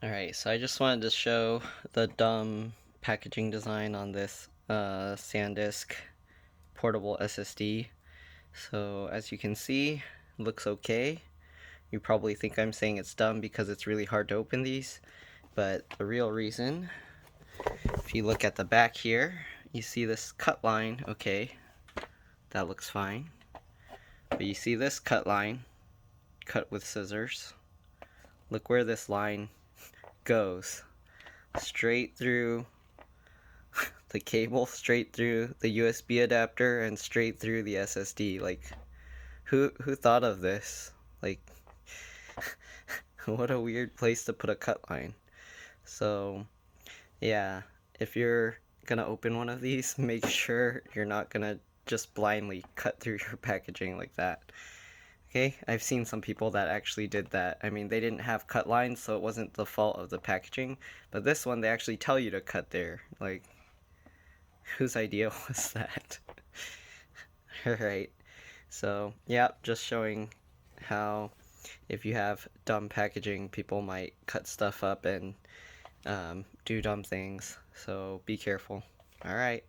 Alright, so I just wanted to show the dumb packaging design on this SanDisk portable SSD. So as you can see, it looks okay. You probably think I'm saying it's dumb because it's really hard to open these, but the real reason, if you look at the back here, you see this cut line. Okay, that looks fine. But you see this cut line, cut with scissors. Look where this line goes. Straight through the cable, straight through the USB adapter, and straight through the SSD. Like, who thought of this? Like, what a weird place to put a cut line. So, yeah, if you're gonna open one of these, make sure you're not gonna just blindly cut through your packaging like that. Okay, I've seen some people that actually did that. I mean, they didn't have cut lines, so it wasn't the fault of the packaging. But this one, they actually tell you to cut there. Like, whose idea was that? Alright, so yeah, just showing how if you have dumb packaging, people might cut stuff up and do dumb things. So be careful. Alright.